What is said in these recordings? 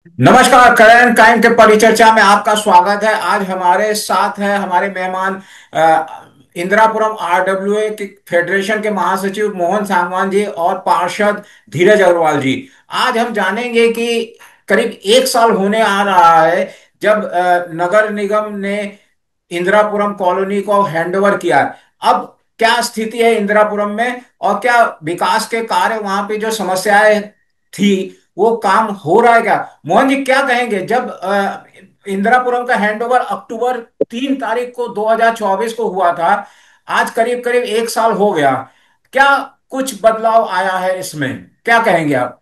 नमस्कार, current time के परिचर्चा में आपका स्वागत है। आज हमारे साथ है हमारे मेहमान इंदिरापुरम आरडब्ल्यूए के फेडरेशन के महासचिव मोहन सांगवान जी और पार्षद धीरज अग्रवाल जी। आज हम जानेंगे कि करीब एक साल होने आ रहा है जब नगर निगम ने इंदिरापुरम कॉलोनी को हैंडओवर किया। अब क्या स्थिति है इंदिरापुरम में और क्या विकास के कार्य वहां पे जो समस्याएं थी वो काम हो रहा है क्या? मोहन जी क्या कहेंगे? जब इंदिरापुरम का हैंडओवर अक्टूबर 3 तारीख को 2024 को हुआ था, आज करीब करीब एक साल हो गया। क्या कुछ बदलाव आया है इसमें? क्या कहेंगे आप?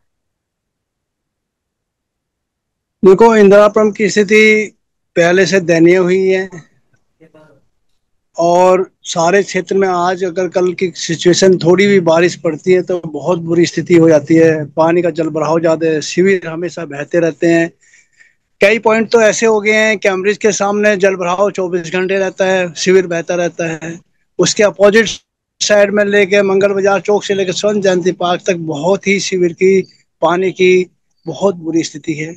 देखो, इंदिरापुरम की स्थिति पहले से दयनीय हुई है। और सारे क्षेत्र में आज अगर कल की सिचुएशन थोड़ी भी बारिश पड़ती है तो बहुत बुरी स्थिति हो जाती है। पानी का जल भराव ज्यादा है, सीवर हमेशा बहते रहते हैं। कई पॉइंट तो ऐसे हो गए हैं, कैम्ब्रिज के सामने जल भराव 24 घंटे रहता है, सीवर बहता रहता है। उसके अपोजिट साइड में लेके मंगल बाजार चौक से लेकर स्वर्ण जयंती पार्क तक बहुत ही सीवर की, पानी की बहुत बुरी स्थिति है।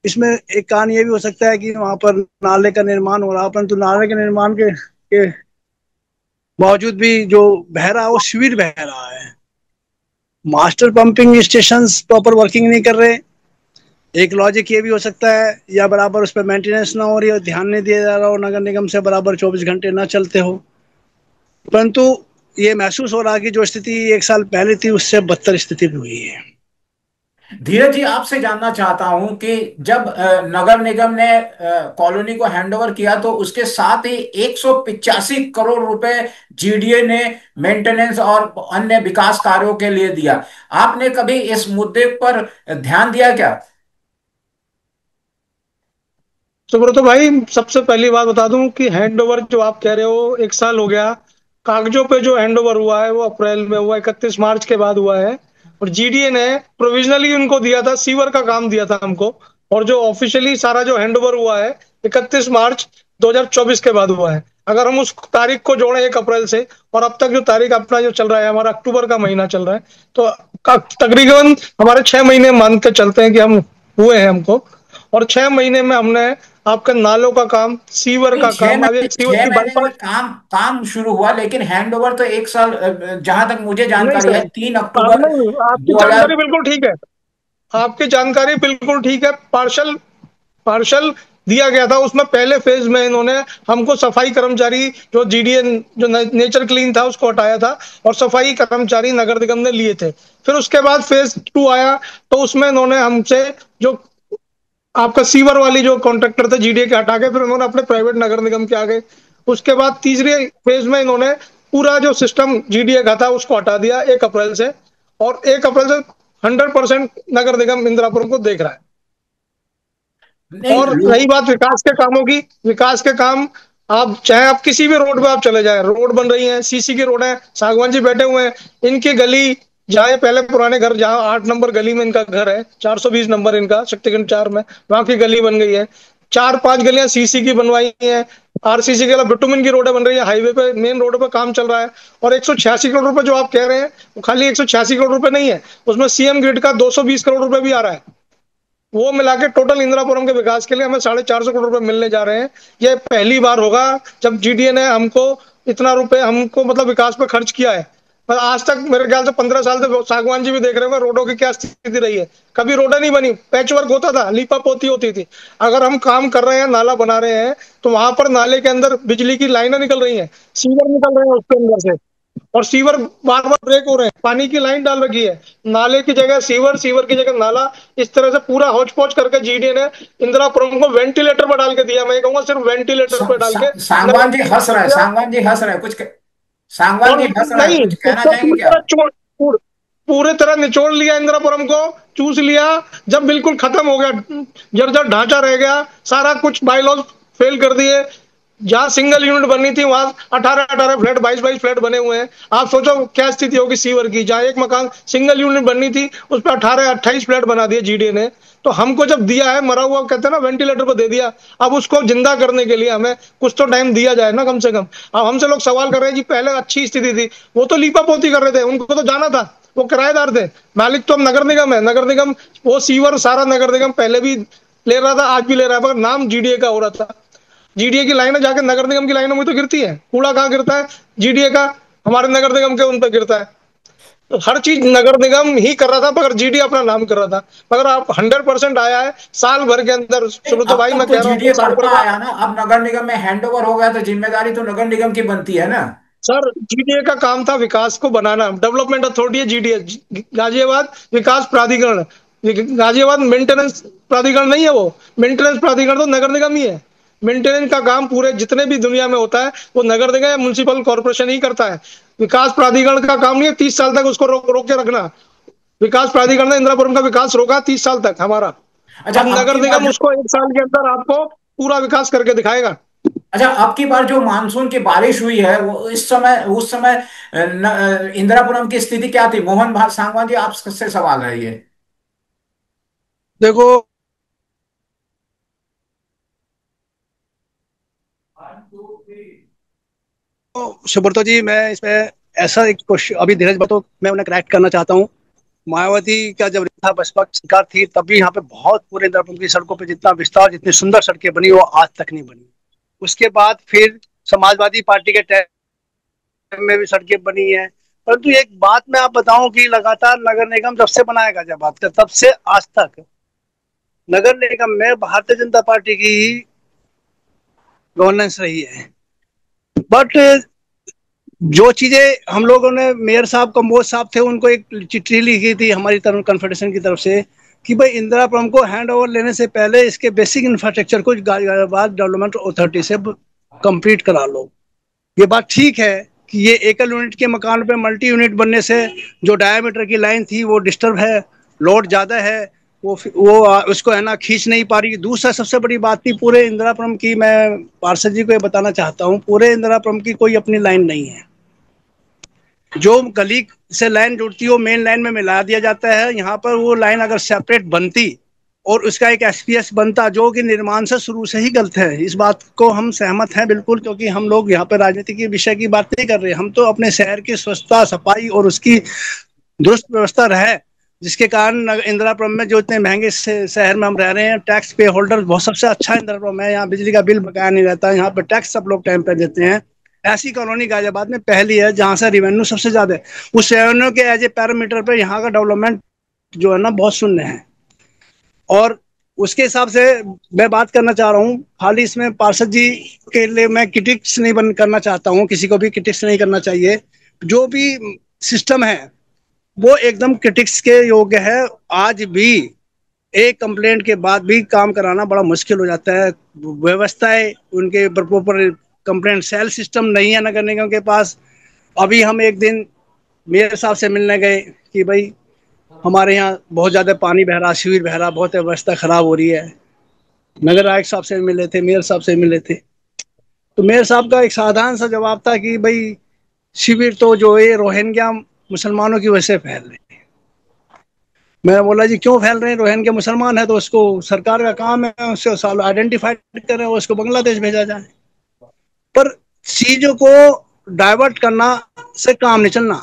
इसमें एक कारण ये भी हो सकता है कि वहां पर नाले का निर्माण हो रहा, परंतु नाले के निर्माण के बावजूद भी जो बह रहा है वो सीवर बह रहा है। Master pumping station proper working नहीं कर रहे। एक लॉजिक ये भी हो सकता है, या बराबर उस पर मेंटेनेंस ना हो रही हो, ध्यान नहीं दिया जा रहा हो, नगर निगम से बराबर 24 घंटे ना चलते हो। परंतु ये महसूस हो रहा कि जो स्थिति एक साल पहले थी उससे बदतर स्थिति भी हुई है। धीरज जी, आपसे जानना चाहता हूं कि जब नगर निगम ने कॉलोनी को हैंडओवर किया तो उसके साथ ही 185 करोड़ रुपए जीडीए ने मेंटेनेंस और अन्य विकास कार्यों के लिए दिया। आपने कभी इस मुद्दे पर ध्यान दिया क्या? सुब्रतो भाई, सबसे पहली बात बता दूं कि हैंड ओवर जो आप कह रहे हो एक साल हो गया। कागजों पे जो हैंड ओवर हुआ है वो अप्रैल में हुआ, 31 मार्च के बाद हुआ है। और जीडीए ने प्रोविजनली उनको दिया था, सीवर का काम दिया था हमको। और जो ऑफिशियली सारा जो हैंड ओवर हुआ है 31 मार्च 2024 के बाद हुआ है। अगर हम उस तारीख को जोड़ें 1 अप्रैल से, और अब तक जो तारीख अपना जो चल रहा है, हमारा अक्टूबर का महीना चल रहा है, तो तकरीबन हमारे 6 महीने मान के चलते हैं कि हम हुए हैं हमको। और 6 महीने में हमने आपका नालों का काम, सीवर नहीं, का छह काम, अब महीने एक सीवर छह की महीने में बाईपास। काम काम शुरू हुआ, लेकिन हैंडओवर तो एक साल, जहां तक मुझे नहीं जानकारी सर, है, 3 अक्टूबर नहीं, आपकी 2000। जानकारी बिल्कुल ठीक है। आपकी जानकारी बिल्कुल ठीक है। पार्शल पार्शल दिया गया था। उसमें पहले फेज में इन्होंने हमको सफाई कर्मचारी, जो जीडीए, जो नेचर क्लीन था उसको हटाया था, और सफाई कर्मचारी नगर निगम ने लिए थे। फिर उसके बाद फेज 2 आया, तो उसमें इन्होंने हमसे जो आपका सीवर वाली जो कॉन्ट्रैक्टर थे जीडीए के हटा के फिर उन्होंने अपने प्राइवेट नगर निगम के आ गए। उसके बाद तीसरे फेज में इन्होंने पूरा जो सिस्टम जीडीए का था उसको हटा दिया 1 अप्रैल से। और 1 अप्रैल से 100% नगर निगम इंदिरापुरम को देख रहा है। नहीं, और रही बात विकास के कामों की, विकास के काम, आप चाहे आप किसी भी रोड पे आप चले जाए, रोड बन रही है, सीसी की रोड है। सागवान जी बैठे हुए हैं, इनकी गली, जहाँ पहले पुराने घर, जहाँ 8 नंबर गली में इनका घर है, 420 नंबर इनका शक्तिखंड 4 में, वहां की गली बन गई है। 4-5 गलियां सीसी की बनवाई है। आरसीसी के अलावा बिटुमिन की रोड बन रही है, हाईवे पे मेन रोड पे काम चल रहा है। और 186 करोड़ रुपए जो आप कह रहे हैं, वो खाली 186 करोड़ रुपए नहीं है, उसमें सीएम ग्रिड का 220 करोड़ रुपए भी आ रहा है। वो मिला के टोटल इंदिरापुरम के विकास के लिए हमें 450 करोड़ रुपए मिलने जा रहे हैं। ये पहली बार होगा जब जीडीए ने हमको इतना रुपए, हमको मतलब विकास पे खर्च किया है। पर आज तक मेरे ख्याल से 15 साल से सागवान जी भी देख रहे होंगे रोडों की क्या स्थिति रही है। कभी रोडें नहीं बनी, पैच वर्क होता था, लीपा पोती होती थी। अगर हम काम कर रहे हैं, नाला बना रहे हैं, तो वहां पर नाले के अंदर बिजली की लाइनें निकल रही हैं, सीवर निकल रहे हैं उसके अंदर से। और सीवर बार बार ब्रेक हो रहे हैं, पानी की लाइन डाल रखी है, नाले की जगह सीवर, सीवर की जगह नाला। इस तरह से पूरा हौच पौच करके जीडीए ने इंदिरापुरम को वेंटिलेटर पर डाल के दिया। मैं कहूंगा सिर्फ वेंटिलेटर पर डाल के सांगवान जी हंस रहे हैं, सांगवान जी हंस रहे हैं सांगवान और जी हंस रहे हैं, नहीं, कुछ कहना उसको चाहेंगे क्या? पूरे तरह निचोड़ लिया इंदिरापुरम को, चूस लिया। जब बिल्कुल खत्म हो गया, जर्जर ढांचा रह गया, सारा कुछ बायलॉज फेल कर दिए। जहां सिंगल यूनिट बननी थी वहां 18-18 फ्लैट, 22-22 फ्लैट बने हुए हैं। आप सोचो क्या स्थिति होगी सीवर की, जहां एक मकान सिंगल यूनिट बननी थी उस पर 18-28 फ्लैट बना दिए जीडीए ने। तो हमको जब दिया है, मरा हुआ कहते हैं ना, वेंटिलेटर पर दे दिया। अब उसको जिंदा करने के लिए हमें कुछ तो टाइम दिया जाए ना, कम से कम। अब हमसे लोग सवाल कर रहे हैं जी पहले अच्छी स्थिति थी, वो तो लीपा पोती कर रहे थे, उनको तो जाना था। वो किराएदार थे, मालिक तो अब नगर निगम है। नगर निगम वो सीवर सारा नगर निगम पहले भी ले रहा था, आज भी ले रहा है, मगर नाम जीडीए का हो रहा था। जीडीए की लाइनें जाके नगर निगम की लाइनों में तो गिरती है, कूड़ा कहाँ गिरता है? जीडीए का हमारे नगर निगम के उन पर गिरता है। तो हर चीज नगर निगम ही कर रहा था, मगर जीडीए अपना नाम कर रहा था। मगर आप 100% आया है साल भर के अंदर। नहीं, सुब्रत अब भाई तक मैं तो कह रहा हूँ आपको, जीडीए साल भर बढ़ता का। आया ना, अब नगर निगम में हैंड ओवर हो गया तो जिम्मेदारी तो नगर निगम की बनती है ना। सर जीडीए का काम था विकास को बनाना, डेवलपमेंट अथॉरिटी है जीडीए, गाजियाबाद विकास प्राधिकरण। गाजियाबाद मेंटेनेंस प्राधिकरण नहीं है, वो मेंटेनेंस प्राधिकरण तो नगर निगम ही है। मेंटेनेंस का काम पूरे जितने भी दुनिया में होता है वो नगर निगम या म्युनिसिपल कॉर्पोरेशन ही करता है। विकास प्राधिकरण का काम नहीं है 30 साल तक उसको रोक के रखना। विकास प्राधिकरण ने इंदिरापुरम का विकास रोका 30 साल तक हमारा। अच्छा अब अब नगर की बार निगम जो उसको 1 साल के अंदर आपको पूरा विकास करके दिखाएगा। अच्छा अब की बार जो मानसून की बारिश हुई है वो इस समय उस समय इंदिरापुरम की स्थिति क्या थी? सांगवान जी आपसे सवाल है ये। देखो सुब्रतो जी, मैं इसमें ऐसा एक क्वेश्चन अभी धीरज तो मैं उन्हें करेक्ट करना चाहता हूँ। मायावती का जब था बसपा की सरकार थी तब भी यहाँ पे बहुत पूरे इंदिरापुरम की सड़कों पे जितना विस्तार जितनी सुंदर सड़कें बनी वो आज तक नहीं बनी। उसके बाद फिर समाजवादी पार्टी के टाइम में भी सड़कें बनी है। परंतु एक बात मैं आप बताऊं कि लगातार नगर निगम जब से बनाया गया जब बात कर तब से आज तक नगर निगम में भारतीय जनता पार्टी की गवर्नेंस रही है। बट जो चीजें हम लोगों ने मेयर साहब कंबोज साहब थे उनको एक चिट्ठी लिखी थी हमारी तरफ कन्फेडरेशन की तरफ से कि भाई इंदिरापुरम को हैंड ओवर लेने से पहले इसके बेसिक इंफ्रास्ट्रक्चर को गाजियाबाद डेवलपमेंट अथॉरिटी से कंप्लीट करा लो। ये बात ठीक है कि ये एकल यूनिट के मकान पे मल्टी यूनिट बनने से जो डायमीटर की लाइन थी वो डिस्टर्ब है, लोड ज़्यादा है, वो उसको है ना खींच नहीं पा रही। दूसरा सबसे बड़ी बात थी पूरे इंदिरापुरम की, मैं पार्षद जी को ये बताना चाहता हूँ, पूरे इंदिरापुरम की कोई अपनी लाइन नहीं है। जो गली से लाइन जुड़ती है वो मेन लाइन में मिला दिया जाता है। यहाँ पर वो लाइन अगर सेपरेट बनती और उसका एक एसपीएस बनता जो कि निर्माण से शुरू से ही गलत है, इस बात को हम सहमत हैं बिल्कुल, क्योंकि हम लोग यहाँ पर राजनीति के विषय की बात नहीं कर रहे। हम तो अपने शहर की स्वच्छता सफाई और उसकी दुरुस्त व्यवस्था रहे, जिसके कारण इंदिरापुरम में जो इतने महंगे शहर में हम रह रहे हैं, टैक्स पे होल्डर बहुत सबसे अच्छा इंदिरापुरम है। यहाँ बिजली का बिल बकाया नहीं रहता, यहाँ पे टैक्स सब लोग टाइम पे देते हैं। ऐसी कॉलोनी गाजियाबाद में पहली है जहां से रेवेन्यू सबसे ज्यादा है। उस रेवेन्यू के एज ए पैरामीटर पे यहाँ का डेवलपमेंट जो है ना बहुत शून्य है। और उसके हिसाब से मैं बात करना चाह रहा हूँ, हाल ही इसमें पार्षद जी के लिए मैं क्रिटिक्स नहीं बन करना चाहता हूँ, किसी को भी क्रिटिक्स नहीं करना चाहिए। जो भी सिस्टम है वो एकदम क्रिटिक्स के योग्य है। आज भी एक कंप्लेंट के बाद भी काम कराना बड़ा मुश्किल हो जाता है। व्यवस्थाएं उनके प्रॉपर कंप्लेंट सेल सिस्टम नहीं है नगर निगम के पास। अभी हम एक दिन मेयर साहब से मिलने गए कि भाई हमारे यहाँ बहुत ज्यादा पानी बह रहा, शिविर बह रहा, बहुत व्यवस्था खराब हो रही है। नगर आयुक्त साहब से मिले थे, मेयर साहब से मिले थे, तो मेयर साहब का एक साधारण सा जवाब था कि भाई शिविर तो जो है रोहिंग्या मुसलमानों की वजह से फैल रहे हैं। मैं बोला जी क्यों फैल रहे हैं? रोहिंग्या मुसलमान है तो उसको सरकार का काम है उसको आइडेंटिफाई करें, उसको बांग्लादेश भेजा जाए। पर चीजों को डाइवर्ट करना से काम नहीं चलना,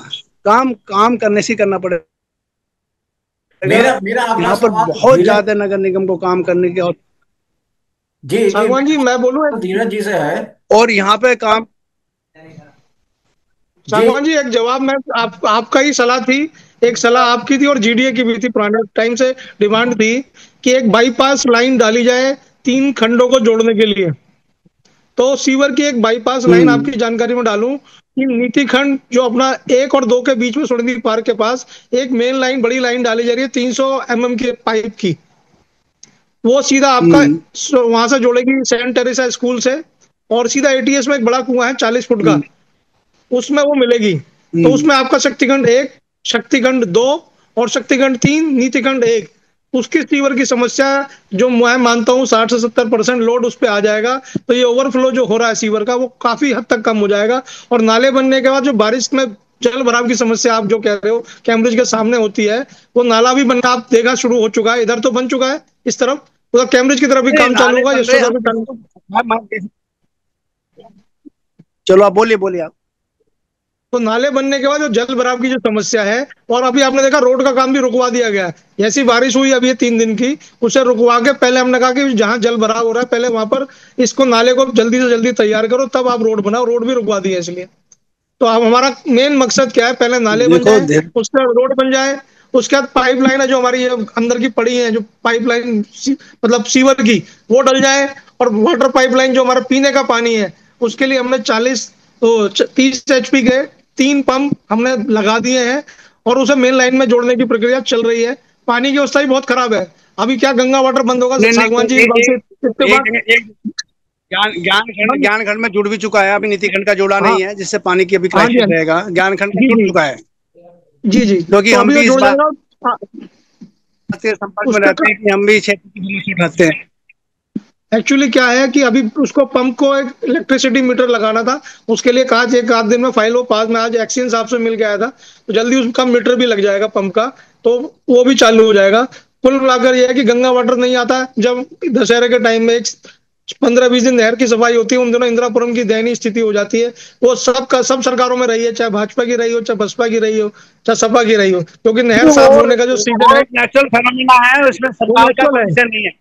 काम काम करने से करना पड़ेगा। मेरा मेरा अगला यहाँ पर सवाल बहुत धीरज ज्यादा नगर निगम को काम करने की जी जी सागवान जी मेरा मैं बोलूं, सवाल धीरज जी से है। और यहाँ पे काम जी सागवान जी एक जवाब मैं आपका ही सलाह थी, एक सलाह आपकी थी और जीडीए की भी थी, पुराने टाइम से डिमांड थी कि एक बाईपास लाइन डाली जाए 3 खंडों को जोड़ने के लिए। तो सीवर की एक बाईपास लाइन हम्म आपकी जानकारी में डालूं कि नीति खंड जो अपना 1 और 2 के बीच में सुरंदी पार्क के पास एक मेन लाइन बड़ी लाइन डाली जा रही है 300 mm के पाइप की। वो सीधा आपका हम्म वहां से जोड़ेगी सेंट टेरेसा स्कूल से, और सीधा एटीएस में एक बड़ा कुआं है 40 फुट का, हम्म उसमें वो मिलेगी। तो हम्म उसमें आपका शक्तिखंड 1, शक्तिखंड 2 और शक्तिखंड 3, नीतिखंड 1, उसकी सीवर की समस्या जो मैं मानता हूँ 60 से 70% लोड उस पर आ जाएगा। तो ये ओवरफ्लो जो हो रहा है सीवर का वो काफी हद तक कम हो जाएगा। और नाले बनने के बाद जो बारिश में जल भराव की समस्या आप जो कह रहे हो कैम्ब्रिज के सामने होती है, वो नाला भी बनना आप देखा शुरू हो चुका है, इधर तो बन चुका है इस तरफ, उधर कैम्ब्रिज की तरफ भी काम चालू नाले होगा, बन रहे यशोदा हम भी चालू। इसको चलो आप बोलिए बोलिए आप। तो नाले बनने के बाद जो जल भराव की जो समस्या है, और अभी आपने देखा रोड का काम भी रुकवा दिया गया है। ऐसी बारिश हुई अभी ये 3 दिन की, उसे रुकवा के पहले हमने कहा कि जहां जल भराव हो रहा है पहले वहां पर इसको नाले को जल्दी से जल्दी तैयार करो, तब आप रोड बनाओ। रोड भी रुकवा दिए इसलिए। तो अब हमारा मेन मकसद क्या है, पहले नाले बन देखो जाए, उसके बाद रोड बन जाए, उसके बाद पाइपलाइन है जो हमारी ये अंदर की पड़ी है, जो पाइपलाइन मतलब सीवर की, वो डल जाए। और वाटर पाइपलाइन जो हमारा पीने का पानी है, उसके लिए हमने 30 HP के 3 पंप हमने लगा दिए हैं, और उसे मेन लाइन में जोड़ने की प्रक्रिया चल रही है। पानी की अवस्था भी बहुत खराब है। अभी क्या गंगा वाटर बंद होगा नहीं सागवान जी, नहीं, इस बात से इसके बाद एक ज्ञान खंड में जुड़ भी चुका है, अभी नीति खंड का जोड़ा हाँ नहीं है, जिससे पानी की अभी हाँ जी, क्राइसिस रहेगा। ज्ञान खंड में जी जुड़ जी चुका है, जी जी, क्योंकि तो हम अभी वो भी इस जुड़ बात जाएगा। हाँ, के संपर्क में उसका रहते हैं कि हम भी क्षेत्र की जरूरत रखते हैं। एक्चुअली क्या है कि अभी उसको पंप को एक इलेक्ट्रिसिटी मीटर लगाना था, उसके लिए कहा एक आध दिन में फाइल वो पास में आज एक्सचेंज साहब से मिल गया था, तो जल्दी उसका मीटर भी लग जाएगा पंप का, तो वो भी चालू हो जाएगा। कुल मिलाकर यह है कि गंगा वाटर नहीं आता। जब दशहरे के टाइम में 15-20 दिन नहर की सफाई होती है, उन दिनों इंदिरापुरम की दयनीय स्थिति हो जाती है। वो सब सरकारों में रही है, चाहे भाजपा की रही हो, चाहे बसपा की रही हो, चाहे सपा की रही हो, क्योंकि नहर साफ होने का जो सीजन वो है एक नेचुरल फेनोमेना है, उसमें वो सरकार का नेचुरल कोई है। विषय नहीं है।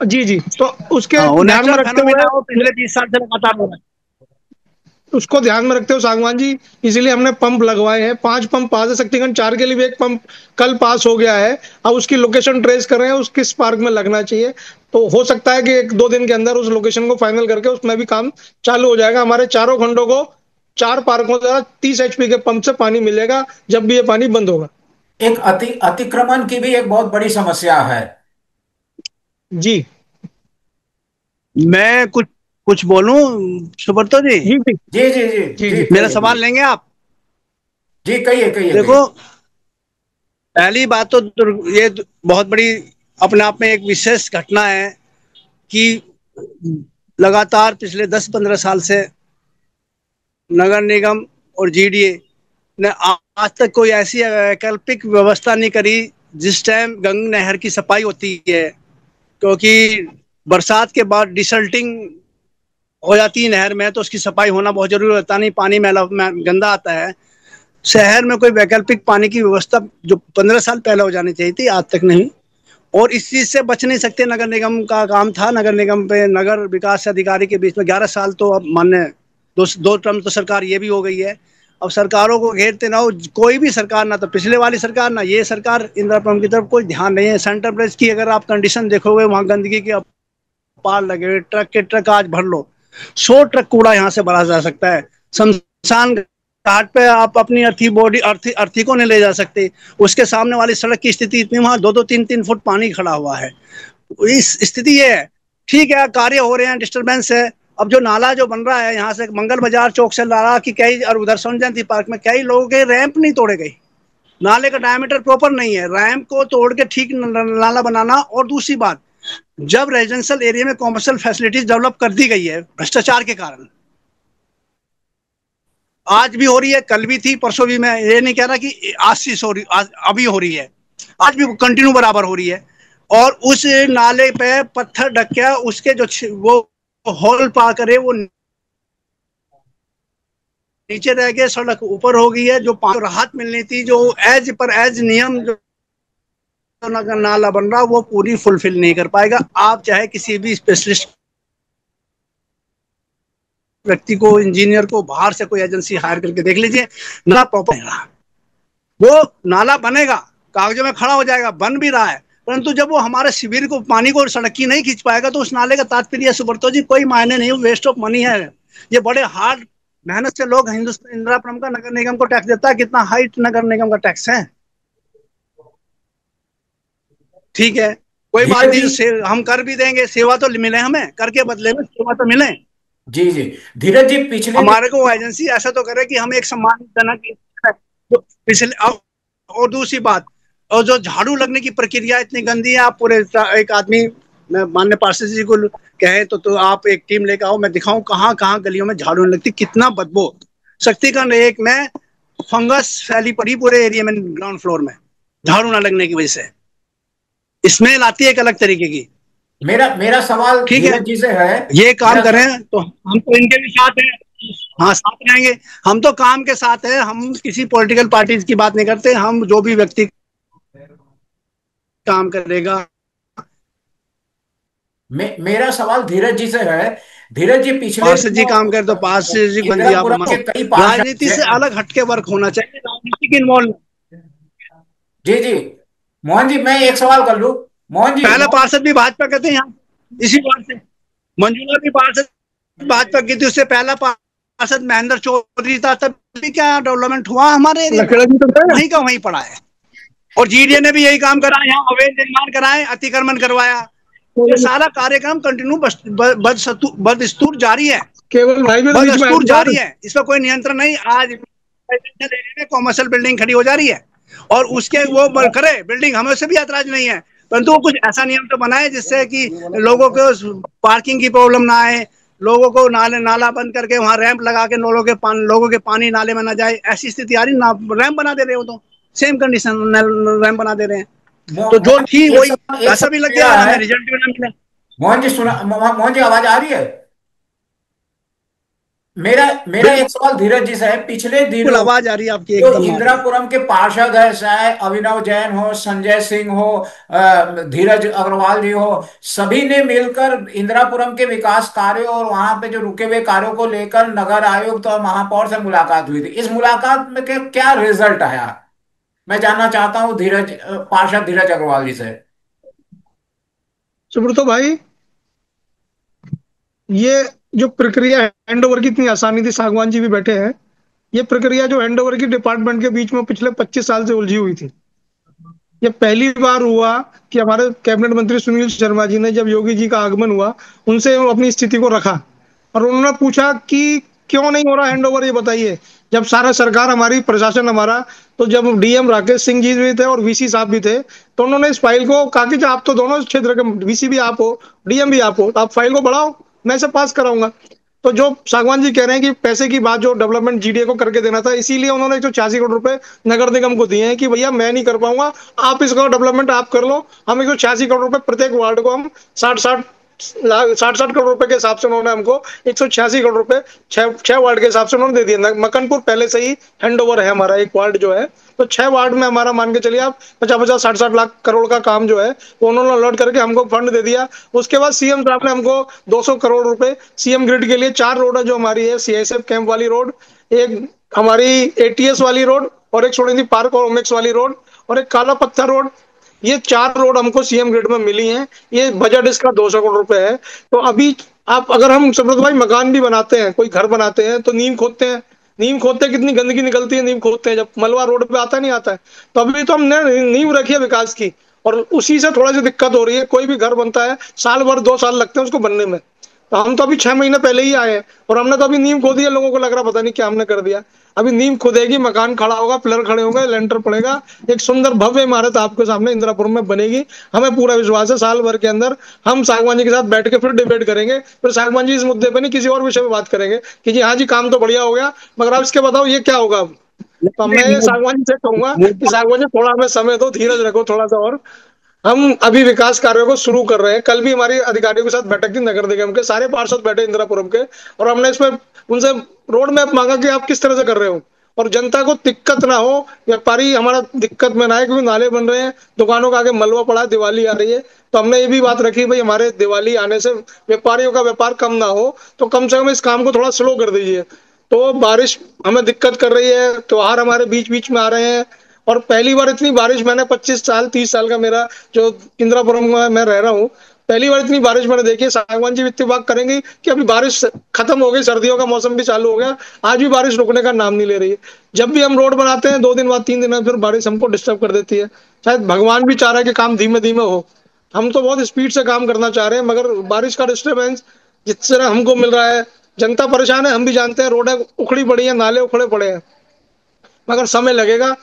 जी जी, तो उसके हाँ, वो ध्यान में नेचुरल रखते फेनोमेना हुए, है, वो पिछले 20 साल से लगातार हो रहा उसको ध्यान में रखते हुए सागवान जी, इसीलिए हमने पंप लगवाए हैं। 5 पंप पास है, शक्तिखंड 4 के लिए भी एक पंप कल पास हो गया है। अब उसकी लोकेशन ट्रेस कर रहे हैं, उस किस पार्क में लगना चाहिए। तो हो सकता है कि 1-2 दिन के अंदर उस लोकेशन को फाइनल करके उसमें भी काम चालू हो जाएगा। हमारे चारों खंडों को 4 पार्कों से 30 HP के पंप से पानी मिलेगा जब भी ये पानी बंद होगा। एक अतिक्रमण की भी एक बहुत बड़ी समस्या है। जी है। मैं कुछ कुछ बोलूं सुब्रतो जी? जी जी जी जी जी। जी जी जी मेरा कहिए सवाल कहिए। लेंगे आप? जी कहिए कहिए देखो, कहिए। पहली बात तो ये बहुत बड़ी अपने आप में एक विशेष घटना है कि लगातार पिछले 10-15 साल से नगर निगम और जीडीए ने आज तक कोई ऐसी वैकल्पिक व्यवस्था नहीं करी जिस टाइम गंगा नहर की सफाई होती है, क्योंकि बरसात के बाद डिसल्टिंग हो जाती है नहर में, तो उसकी सफाई होना बहुत जरूरी होता, नहीं पानी मैला गंदा आता है। शहर में कोई वैकल्पिक पानी की व्यवस्था जो 15 साल पहले हो जानी चाहिए थी, आज तक नहीं। और इस चीज से बच नहीं सकते। नगर निगम का काम था, नगर निगम पे नगर विकास अधिकारी के बीच में 11 साल, तो अब मान्य दो टर्म तो सरकार ये भी हो गई है। अब सरकारों को घेरते ना हो, कोई भी सरकार, ना तो पिछले वाली सरकार ना ये सरकार, इंदिरा की तरफ कोई ध्यान नहीं है। सेंटर ब्रिज की अगर आप कंडीशन देखोगे, वहां गंदगी के अपार लगे हुए, ट्रक के ट्रक आज भर लो, 100 ट्रक कूड़ा यहाँ से भरा जा सकता है। शमशान घाट पे आप अपनी अर्थी बॉडी अर्थी को नहीं ले जा सकते। उसके सामने वाली सड़क की स्थिति इतनी, वहां 2-2, 3-3 फुट पानी खड़ा हुआ है। इस स्थिति ये है। ठीक है, कार्य हो रहे हैं, डिस्टरबेंस है। अब जो नाला जो बन रहा है यहाँ से मंगल बाजार चौक से नाला की कई, और उधर सोन जयंती पार्क में कई लोगों के रैंप नहीं तोड़े गए। नाले का डायमीटर प्रॉपर नहीं है, रैंप को तोड़ के ठीक नाला बनाना। और दूसरी बात, जब रेजिडेंशियल एरिया में कॉमर्शियल फैसिलिटीज डेवलप कर दी गई है भ्रष्टाचार के कारण, आज भी हो रही है, कल भी थी, परसों भी, मैं ये नहीं कह रहा कि आज से हो रही, अभी हो रही है, आज भी कंटिन्यू बराबर हो रही है। और उस नाले पे पत्थर ढक के उसके जो वो होल पा करे, वो नीचे रह गए, सड़क ऊपर हो गई है। जो राहत मिलनी थी, जो एज नियम जो नाला बन रहा, वो पूरी फुलफिल नहीं कर पाएगा। आप चाहे किसी भी स्पेशलिस्ट व्यक्ति को, इंजीनियर को, बाहर से कोई एजेंसी हायर करके देख लीजिए, नाला प्रॉपर रहा। वो नाला बनेगा, कागजों में खड़ा हो जाएगा, बन भी रहा है, परंतु जब वो हमारे शिविर को, पानी को, सड़क की नहीं खींच पाएगा, तो उस नाले का तात्पर्य सुब्रतो जी कोई मायने नहीं, वेस्ट ऑफ मनी है। ये बड़े हार्ड मेहनत से लोग, हिंदुस्तान इंदिरापुरम का नगर निगम को टैक्स देता है, कितना हाई नगर निगम का टैक्स है। ठीक है, कोई बात धीरज जी। नहीं, हम कर भी देंगे, सेवा तो मिले, हमें कर के बदले में सेवा तो मिले। जी जी। धीरज जी पिछले हमारे को एजेंसी ऐसा तो करे कि हम एक सम्मानजनक पिछले। और दूसरी बात, और जो झाड़ू लगने की प्रक्रिया इतनी गंदी है, आप पूरे एक आदमी, मैं माननीय पार्षद जी को कहे तो आप एक टीम लेकर आओ, मैं दिखाऊं कहाँ कहाँ गलियों में झाड़ू लगती, कितना बदबू। शक्तिखंड 1 में फंगस फैली पड़ी पूरे एरिया में, ग्राउंड फ्लोर में, झाड़ू ना लगने की वजह से स्मेल आती है एक अलग तरीके की। मेरा मेरा सवाल ठीक है, धीरज जी से है। ये काम मेरा करें तो हम तो इनके भी साथ हैं, हाँ, साथ रहेंगे। हम तो काम के साथ है, हम किसी पॉलिटिकल पार्टी की बात नहीं करते, हम जो भी व्यक्ति काम करेगा। मेरा सवाल धीरज जी से है। धीरज जी, पिछले पार्षद जी दिनों काम करे तो पार्षद जी बन जी आप इंदिरापुरम के कई पार्षद राजनीति से अलग हटके वर्क होना चाहिए, राजनीति के इन्वॉल्व। जी जी, मोहन जी मैं एक सवाल कर लूं। मोहन जी, पहला पार्षद भी भाजपा के थे यहाँ, इसी बात से मंजूला भी पार्षद भाजपा की थी, उससे पहला पार्षद महेंद्र चौधरी था, तब भी क्या डेवलपमेंट हुआ हमारे एरिया में? लकड़ा जी तो थे। वहीं का वहीं पड़ा है। और जीडीए ने भी यही काम करा, यहाँ अवैध निर्माण कराए, अतिक्रमण करवाया। ये सारा कार्यक्रम कंटिन्यू बदस्तूर जारी है, केवल भाई भी तो बीच में आए बदस्तूर थे यार। जारी है, इसका कोई नियंत्रण नहीं। आज एरिया में कॉमर्शियल बिल्डिंग खड़ी हो जा रही है, और उसके वो करे बिल्डिंग, हमें से भी ऐतराज नहीं है, परंतु वो कुछ ऐसा नियम तो बनाए जिससे कि लोगों को पार्किंग की प्रॉब्लम ना आए, लोगों को नाला बंद करके वहां रैंप लगा के लोगों के पानी नाले में ना जाए, ऐसी स्थिति आ रही ना, रैंप बना दे रहे हो तो सेम कंडीशन रैंप बना दे रहे हैं। तो जो मोहन थी जी, वही एक पैसा भी सवाल लग गया मेरा और है। हमें रिजल्ट भी ना मिला। मोहन जी सुना, मोहन जी आवाज आ रही है? मेरा मेरा एक सवाल धीरज जी से है। पिछले बिल्कुल दिनों आवाज आ रही है आपकी, जो एकदम आ रही है। इंदिरापुरम के पार्षद है, चाहे अभिनव जैन हो, संजय सिंह हो, धीरज अग्रवाल जी हो, सभी ने मिलकर इंदिरापुरम के विकास कार्यों और वहां पे जो रुके हुए कार्यों को लेकर नगर आयुक्त और महापौर से मुलाकात हुई थी। इस मुलाकात में के क्या रिजल्ट आया, मैं जानना चाहता हूँ पार्षद धीरज अग्रवाल जी से। सुब्रतो भाई, ये जो प्रक्रिया हैंड ओवर की इतनी आसानी थी, सागवान जी भी बैठे हैं, ये प्रक्रिया जो हैंड ओवर की डिपार्टमेंट के बीच में पिछले 25 साल से उलझी हुई थी। ये पहली बार हुआ कि हमारे कैबिनेट मंत्री सुनील शर्मा जी ने, जब योगी जी का आगमन हुआ, उनसे अपनी स्थिति को रखा और उन्होंने पूछा कि क्यों नहीं हो रहा हैंड ओवर, ये बताइए। जब सारा सरकार हमारी, प्रशासन हमारा, तो जब डीएम राकेश सिंह जी भी थे और वीसी साहब भी थे, तो उन्होंने इस फाइल को कहा कि आप तो दोनों क्षेत्र के वीसी भी आप हो, डीएम भी आप हो, तो आप फाइल को बढ़ाओ, मैं इसे पास कराऊंगा। तो जो सागवान जी कह रहे हैं कि पैसे की बात जो डेवलपमेंट जीडीए को करके देना था, इसीलिए उन्होंने 186 करोड़ रुपए नगर निगम को दिए हैं कि भैया मैं नहीं कर पाऊंगा, आप इसका डेवलपमेंट आप कर लो। हम 186 करोड़ रुपए प्रत्येक वार्ड को, हम 60-60 करोड़ रुपए के हिसाब से उन्होंने हमको 186 करोड़ रुपए छह वार्ड के हिसाब से उन्होंने दे दिया। मकनपुर पहले से ही हैंड ओवर है हमारा, एक वार्ड जो है, तो 6 वार्ड में हमारा मान के चलिए आप 50-50 60-60 लाख करोड़ का काम जो है वो उन्होंने अलॉट करके हमको फंड दे दिया। उसके बाद सीएम साहब ने हमको 200 करोड़ रुपए सीएम ग्रिड के लिए 4 रोड है जो हमारी है, सीआईएसएफ कैंप वाली रोड, एक हमारी एटीएस वाली रोड, और एक छोटी सी पार्क और ओमेक्स वाली रोड, और एक काला पत्थर रोड, ये 4 रोड हमको सीएम ग्रिड में मिली हैं। ये बजट इसका 200 करोड़ रुपए है। तो अभी आप, अगर हम सुब्रत भाई मकान भी बनाते हैं, कोई घर बनाते हैं, तो नींव खोदते हैं, नींव खोदते कितनी गंदगी निकलती है, नींव खोदते हैं जब मलबा रोड पे आता नहीं आता है। तो अभी तो हमने नींव रखी है विकास की, और उसी से थोड़ा सी दिक्कत हो रही है। कोई भी घर बनता है, साल भर 2 साल लगते हैं उसको बनने में, तो हम तो अभी 6 महीने पहले ही आए हैं, और हमने तो अभी नींव खोदी है। लोगों को लग रहा पता नहीं क्या हमने कर दिया। अभी नींव खोदेगी, मकान खड़ा होगा, पिलर खड़े होंगे, लेंटर पड़ेगा, एक सुंदर भव्य इमारत आपके सामने इंदिरापुरम में बनेगी। हमें पूरा विश्वास है साल भर के अंदर हम सागवान जी के साथ बैठ के फिर डिबेट करेंगे, फिर सागवान जी इस मुद्दे पे नहीं किसी और विषय में बात करेंगे कि जी हाँ जी काम तो बढ़िया हो गया, मगर आप इसके बताओ ये क्या होगा अब। तो मैं नहीं, सागवान जी से कहूंगा कि वो सागवान जी थोड़ा हमें समय दो, धीरज रखो थोड़ा सा, और हम अभी विकास कार्यों को शुरू कर रहे हैं। कल भी हमारी अधिकारियों के साथ बैठक थी, नगर निगम के सारे पार्षद बैठे इंदिरापुरम के, और हमने इसमें उनसे रोड मैप मांगा कि आप किस तरह से कर रहे हो, और जनता को दिक्कत ना हो, व्यापारी हमारा दिक्कत में ना आए, क्योंकि नाले बन रहे हैं, दुकानों का आगे मलबा पड़ा है, दिवाली आ रही है। तो हमने ये भी बात रखी भाई, हमारे दिवाली आने से व्यापारियों का व्यापार कम ना हो, तो कम से कम इस काम को थोड़ा स्लो कर दीजिए। तो बारिश हमें दिक्कत कर रही है, त्योहार हमारे बीच बीच में आ रहे हैं, और पहली बार इतनी बारिश मैंने 25 साल 30 साल का मेरा जो इंदिरापुरम में मैं रह रहा हूँ, पहली बार इतनी बारिश मैंने देखी है। सागवान जी भी इत्तेफाक करेंगे कि अभी बारिश खत्म हो गई, सर्दियों का मौसम भी चालू हो गया, आज भी बारिश रुकने का नाम नहीं ले रही है। जब भी हम रोड बनाते हैं 2 दिन बाद 3 दिन बाद फिर बारिश हमको डिस्टर्ब कर देती है। शायद भगवान भी चाह रहा है कि काम धीमे धीमे हो, हम तो बहुत स्पीड से काम करना चाह रहे हैं, मगर बारिश का डिस्टर्बेंस जिस तरह हमको मिल रहा है, जनता परेशान है, हम भी जानते हैं, रोडें उखड़ी पड़ी है, नाले उखड़े पड़े हैं, मगर समय लगेगा।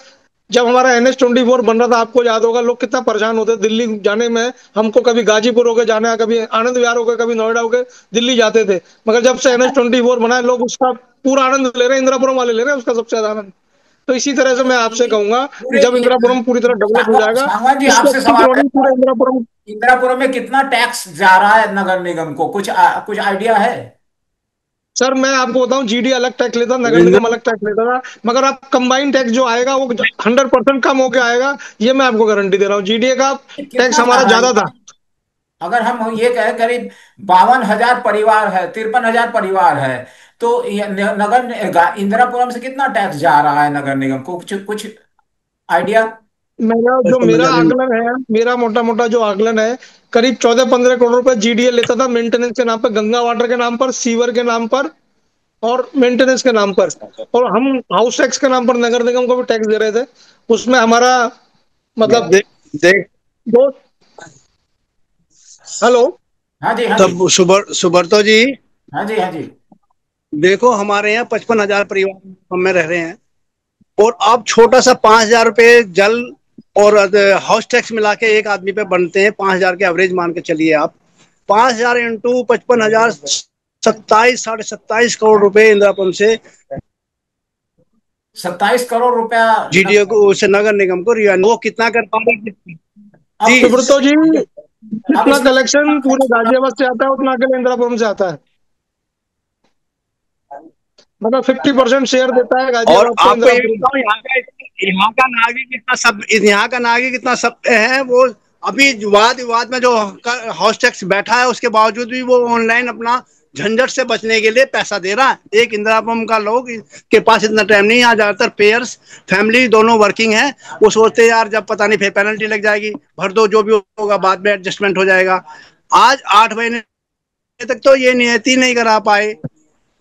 जब हमारा NH 24 बन रहा था, आपको याद होगा लोग कितना परेशान होते दिल्ली जाने में, हमको कभी गाजीपुर होकर जाना है, कभी आनंद विहार होकर, कभी नोएडा होकर दिल्ली जाते थे, मगर जब से NH 24 बना है, लोग उसका पूरा आनंद ले रहे हैं, इंदिरापुरम वाले ले रहे हैं उसका सबसे ज्यादा आनंद। तो इसी तरह से मैं आपसे कहूंगा कि पूरे जब इंदिरापुरम पूरी तरह डेवलप हो जाएगा, सागवान जी इसके आपसे अच्छी सवाल है। पूरे इंदिरापुरम। इंदिरापुरम में कितना टैक्स जा रहा है नगर निगम को, कुछ कुछ आइडिया है? सर मैं आपको बताऊं, जीडी अलग टैक्स लेता, नगर निगम अलग टैक्स लेता था, मगर अब कंबाइंड टैक्स जो आएगा वो 100% कम होके आएगा, ये मैं आपको गारंटी दे रहा हूँ। जीडीए का टैक्स कितना हमारा ज्यादा है? ज्यादा था। अगर हम ये कहें करीब 52,000 परिवार है, 53,000 परिवार है, तो इंदिरापुरम से कितना टैक्स जा रहा है नगर निगम को? कुछ कुछ आइडिया? मेरा आकलन है, मेरा मोटा मोटा जो आकलन है, करीब 14-15 करोड़ रुपए जीडीए लेता था मेंटेनेंस के नाम पर, गंगा वाटर के नाम पर, सीवर के नाम पर और मेंटेनेंस के नाम पर। और हम हाउस टैक्स के नाम पर नगर निगम को भी टैक्स दे रहे थे। उसमें हमारा मतलब देख देख दो। हेलो। हाँ जी, हाँ जी। तब सुबरतो जी, हाँ जी, हाँ जी। देखो हमारे यहाँ 55,000 परिवार में रह रहे हैं, और अब छोटा सा 5,000 रुपये जल और हाउस टैक्स मिला के एक आदमी पे बनते हैं। 5,000 के एवरेज मान के चलिए आप। 5,000 इंटू 55,000, 27, 27.5 करोड़ रुपए इंदिरापुरम से 27 करोड़ रुपया जीडीओ को, उसे नगर निगम को रिवेन्यू, वो कितना कर पा रहे हैं? अब जी। सुब्रतो जी, अब जितना इसमें कलेक्शन पूरे गाजियाबाद से आता है उतना अकेले इंदिरापुरम से आता है। मतलब 50% शेयर देता है और गाजियाबाद को आपको ये इंदिरापुरम। बताऊं, यहाँ का नागरिक इतना सब है, वो अभी वाद विवाद में जो हाउस टैक्स बैठा है, उसके बावजूद भी वो ऑनलाइन अपना झंझट से बचने के लिए पैसा दे रहा है। एक इंदिरापुरम का लोग के पास इतना टाइम नहीं है। यहाँ ज्यादातर पेयर्स फैमिली दोनों वर्किंग है। वो सोचते हैं यार जब पता नहीं फिर पेनल्टी लग जाएगी, भर दो, जो भी होगा बाद में एडजस्टमेंट हो जाएगा। आज 8 महीने तक तो ये नियति नहीं करा पाए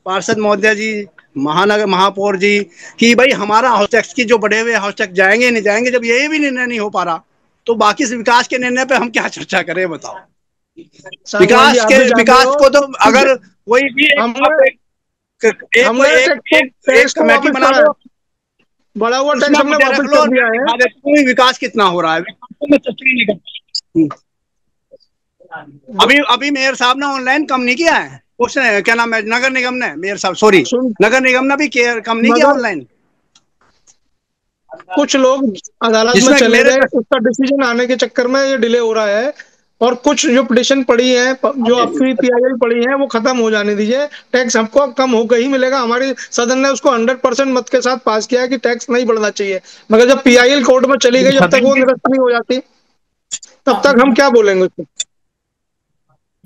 पार्षद महोदय जी, महानगर महापौर जी, कि भाई हमारा हाउस टैक्स की जो बढ़े हुए हाउस टैक्स जाएंगे नहीं जाएंगे। जब ये भी निर्णय नहीं हो पा रहा, तो बाकी से विकास के निर्णय पे हम क्या चर्चा करें, बताओ। सांगवान जी, आप भी जानते विकास हो को तो कि अगर कोई भी हमने हमने एक टैक्स को कमेटी वापस बना करा है। लो, बढ़ा हुआ उसमें टैक्स हमने मुझे रख वापस लो कर और मैं दिया है। दिखा देता हूँ विकास कितना हो रहा है। विकास को मैं चर्चा ही नहीं करता। अभी अभी मेयर साहब ने ऑनलाइन कम नहीं किया है, उसने क्या नाम है, नगर निगम ने, मेयर साहब सॉरी, सुन, नगर निगम ने भी कम नहीं किया मगर ऑनलाइन। कुछ लोग अदालत में जिसमें चले मेरे गए, उसका डिसीजन आने के चक्कर में ये डिले हो रहा है। और कुछ जो पिटिशन पड़ी है, जो आपकी पीआईएल पड़ी है, वो खत्म हो जाने दीजिए। टैक्स हमको कम होकर ही मिलेगा। हमारी सदन ने उसको 100% मत के साथ पास किया है कि टैक्स नहीं बढ़ना चाहिए। मगर जब पीआईएल कोर्ट में चली गई, जब तक सदन वो के, निरस्त नहीं हो जाती, तब तक हम अब क्या बोलेंगे उसको।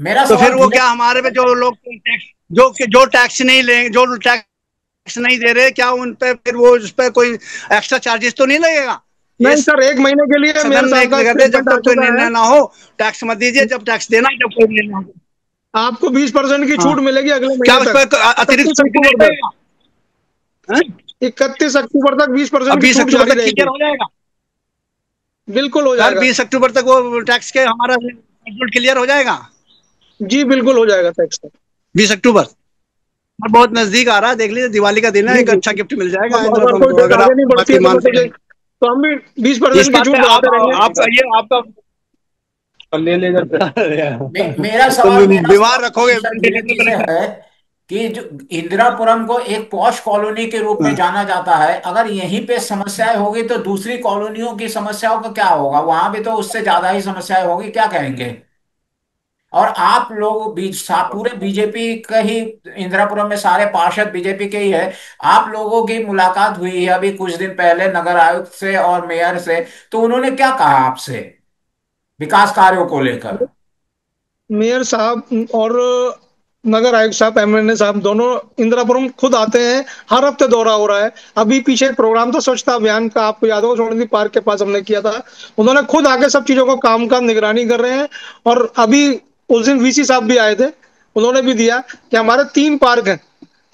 मेरा तो सवाल फिर वो धीरे। क्या हमारे पे जो लोग टैक्स, जो टैक्स नहीं लेंगे, जो टैक्स नहीं दे रहे, क्या उन पे फिर वो उस पर कोई एक्स्ट्रा चार्जेस तो नहीं लगेगा? ये नहीं सर, 1 महीने के लिए मेयर सदन ने साहब का कहते जब स्टेटमेंट आ तक कोई चुका है। निर्णय ना हो टैक्स मत दीजिए, जब टैक्स देना है, जब कोई निर्णय हो। आपको 20% की हाँ, छूट मिलेगी अगले क्या महीने उस तक, पर अतिरिक्त 31 शुल्क नहीं अक्टूबर तक। लगेगा? हैं? 31 अक्टूबर तक बीस अब परसेंट की 20 छूट अक्टूबर जारी तक क्लियर रहेगी। हो जाएगा बिल्कुल हो सर? जाएगा। 20 अक्टूबर तक वो टैक्स के हमारा क्लियर हो जाएगा? जी बिल्कुल हो जाएगा टैक्स। 20 अक्टूबर और बहुत नजदीक आ रहा है, देख लीजिए दिवाली का दिन है, जी एक जी। अच्छा गिफ्ट मिल जाएगा अब अगर इंदिरापुरम कोई को, डेट अगर आगे आप नहीं बढ़ती बाकी है तो मैं मानते तो हैं। तो हम भी बीस इस परसेंट की बात पे छूट बढ़ाते रहेंगे। आप ये आपका ले ले मेरा तो सवाल मेरा बीमार सवाल रखोगे प्रोफेसर धीरे जी से है कि जो इंदिरापुरम को एक पॉश कॉलोनी के रूप में जाना जाता है, अगर यहीं पे समस्याएं होगी तो दूसरी कॉलोनियों की समस्याओं का क्या होगा? वहां भी तो उससे ज्यादा ही समस्याएं होगी, क्या कहेंगे? और आप लोग पूरे बीजेपी का ही, इंदिरापुरम में सारे पार्षद बीजेपी के ही है। आप लोगों की मुलाकात हुई है अभी कुछ दिन पहले नगर आयुक्त से और मेयर से, तो उन्होंने क्या कहा आपसे विकास कार्यों को लेकर? मेयर साहब और नगर आयुक्त साहब, एमएलए साहब, दोनों इंदिरापुरम खुद आते हैं। हर हफ्ते दौरा हो रहा है। अभी पीछे एक प्रोग्राम था स्वच्छता अभियान का, आपको याद होगा, सोलंकी पार्क के पास हमने किया था। उन्होंने खुद आके सब चीजों को काम का निगरानी कर रहे हैं। और अभी उस दिन वीसी साहब भी आए थे। उन्होंने भी दिया कि हमारे 3 पार्क हैं।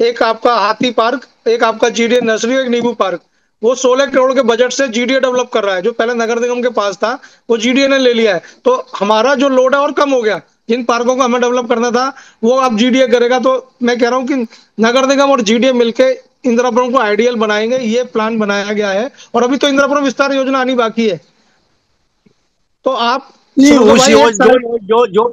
एक आपका हाथी पार्क, एक आपका जीडीए नर्सरी, एक नींबू पार्क। वो 16 करोड़ के बजट से जीडीए डेवलप कर रहा है। जो पहले नगर निगम के पास था, वो जीडीए ने ले लिया है। तो हमारा जो लोड है और कम हो गया। जिन पार्कों को हमें डेवलप करना था, वो अब जीडीए करेगा। तो मैं कह रहा हूँ कि नगर निगम और जीडीए मिलके इंदिरापुरम को आइडियल बनाएंगे। ये प्लान बनाया गया है। और अभी तो इंदिरापुरम विस्तार योजना आनी बाकी है। तो आप नहीं, सुब्रतो उस भाई एक जो साइड। जो जो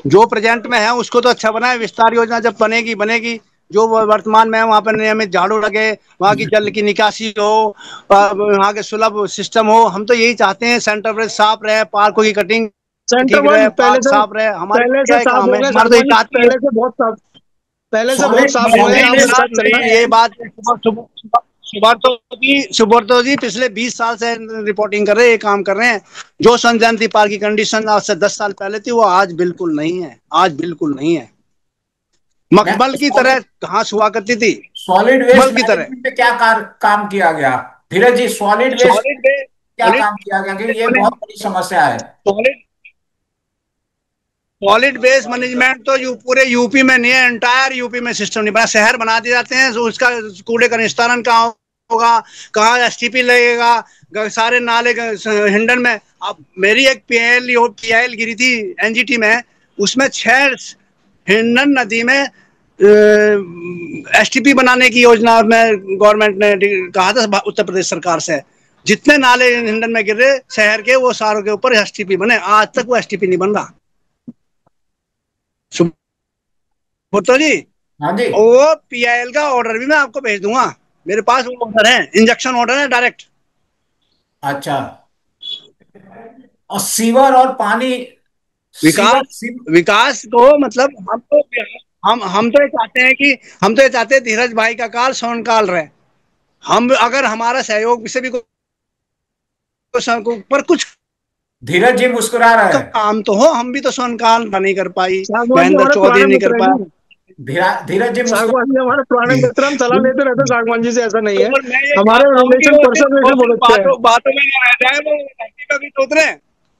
जो प्रेजेंट में है उसको तो अच्छा बनाए। विस्तार योजना जब बनेगी बनेगी, जो वर्तमान में है वहां पर नियमित झाड़ू लगे, वहां की जल की निकासी हो, वहां के सुलभ सिस्टम हो। हम तो यही चाहते हैं, सेंटर ब्रिज साफ रहे, पार्कों की कटिंग सेंटर ठीक वन रहे, पार्क साफ रहे। हमारे क्या है साफ काम हो है, गए हमारे तो सागवान ये जी, चाहती है। पहले से बहुत साफ। पहले से बहुत सॉलिड साफ हुए हैं, सॉलिड आप नहीं उस वेस्ट साइड साहब, चलना। नहीं, ये बात सुब्रतो जी पिछले 20 साल से रिपोर्टिंग कर रहे हैं, ये काम कर रहे हैं। जो सन जयंती पार्क की कंडीशन आज से 10 साल पहले थी, वो आज बिल्कुल नहीं है, आज बिल्कुल नहीं है। मैं मखमल की तरह घास हुआ करती थी, सॉलिड वेस्ट मखमल की तरह। मैनेजमेंट पे क्या काम किया गया? धीरज जी, सॉलिड वेस्ट सॉलिड वेस्ट, क्या काम किया गया? क्योंकि ये बहुत बड़ी समस्या है। सॉलिड सॉलिड वेस्ट मैनेजमेंट तो पूरे यूपी में नहीं है, एंटायर यूपी में सिस्टम नहीं बना। शहर बना दिए जाते हैं, तो उसका कूड़े का निस्तारण कहाँ होगा, कहाँ एसटीपी लगेगा, सारे नाले हिंडन में। अब मेरी एक पीआईएल गिरी थी एनजीटी में, उसमें 6 हिंडन नदी में एसटीपी बनाने की योजना में गवर्नमेंट ने कहा था, उत्तर प्रदेश सरकार से। जितने नाले हिंडन में गिर रहे शहर के, वो सारों के ऊपर एसटीपी बने। आज तक वो एसटीपी नहीं बन रहा। भुट्टो जी, हाँ जी। वो पीआईएल का ऑर्डर भी मैं आपको भेज दूंगा, मेरे पास वो ऑर्डर है, इंजेक्शन ऑर्डर है डायरेक्ट। अच्छा। और सीवर और पानी, सीवर विकास विकास को मतलब हम तो ये चाहते हैं कि, हम तो ये चाहते हैं धीरज भाई का काल सोन काल रहे। हम अगर हमारा सहयोग से भी पर कुछ धीरज जी मुस्कुरा रहे हैं। काम तो हो, हम भी तो सोन काल नहीं कर पाई, सागवान जी महेंद्र हमारे चौधरी पुराने नहीं कर मित्र हैं पाया। जी। धीरज जी सागवान मुस्कुरा। जी हमारे पुराने मित्र, हम सलाह लेते रहते हैं सागवान जी से, ऐसा नहीं तो है। और मैं ये हमारे चाहता हूँ कि रिलेशन पर्सन वो वैसे सिर्फ बहुत अच्छे हैं। बातों में ना रह जाए, वो धरती पे भी तो उतरे,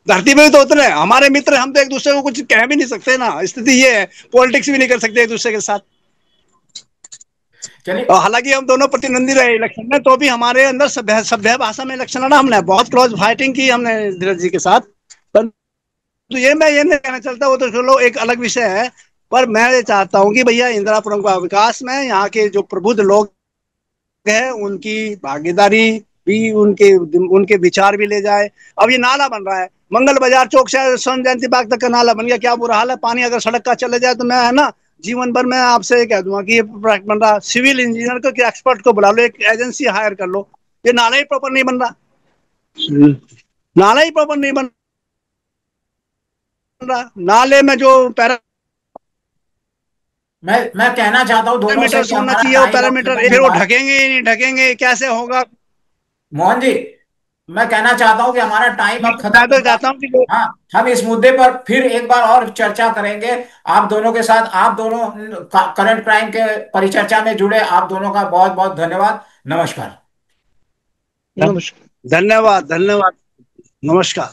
धरती पे भी तो उतरे हमारे मित्र। हम तो एक दूसरे को कुछ कह भी नहीं सकते ना, स्थिति ये है, पॉलिटिक्स भी नहीं कर सकते एक दूसरे के साथ। चलिए। और हालांकि हम दोनों प्रतिद्वंदी रहे इलेक्शन में, तो भी हमारे अंदर सभ्य सभ्य भाषा में इलेक्शन लड़ा हमने, बहुत क्लोज फाइटिंग की हमने धीरज जी के साथ। पर तो ये मैं ये नहीं कहना चाहता, वो तो चलो एक अलग विषय है। पर मैं ये चाहता हूँ कि भैया इंदिरापुरम का विकास में यहाँ के जो प्रबुद्ध लोग हैं, उनकी भागीदारी भी, उनके उनके विचार भी ले जाए। अब ये नाला बन रहा है मंगल बाजार चौक से स्वर्ण जयंती बाग तक का नाला बन गया, क्या बुरा हाल है। पानी अगर सड़क का चले जाए तो मैं है ना, जीवन भर मैं आपसे ये कह दूंगा कि ये प्रोजेक्ट बन रहा, सिविल इंजीनियर को, एक्सपर्ट को बुला लो, एक एजेंसी हायर कर लो, ये नाला ही प्रॉपर नहीं बन रहा, नाला ही प्रॉपर नहीं बन रहा। नाले में जो मैं कहना चाहता हूँ दोनों से पैरामीटर कि होना हमारा चाहिए, वो टाइम अब पैरामीटर खत्म फिर वो हुआ है। ढकेंगे ही नहीं, ढकेंगे कैसे होगा। मोहन जी, मैं कहना चाहता हूँ कि हमारा टाइम अब खत्म मैं तो हुआ है। चाहता हूँ कि जो हाँ, हम इस मुद्दे पर फिर एक बार और चर्चा करेंगे। आप दोनों के साथ, आप दोनों करंट क्राइम के परिचर्चा में जुड़े, आप दोनों का बहुत बहुत धन्यवाद। नमस्कार। नमस्कार। धन्यवाद, धन्यवाद, नमस्कार।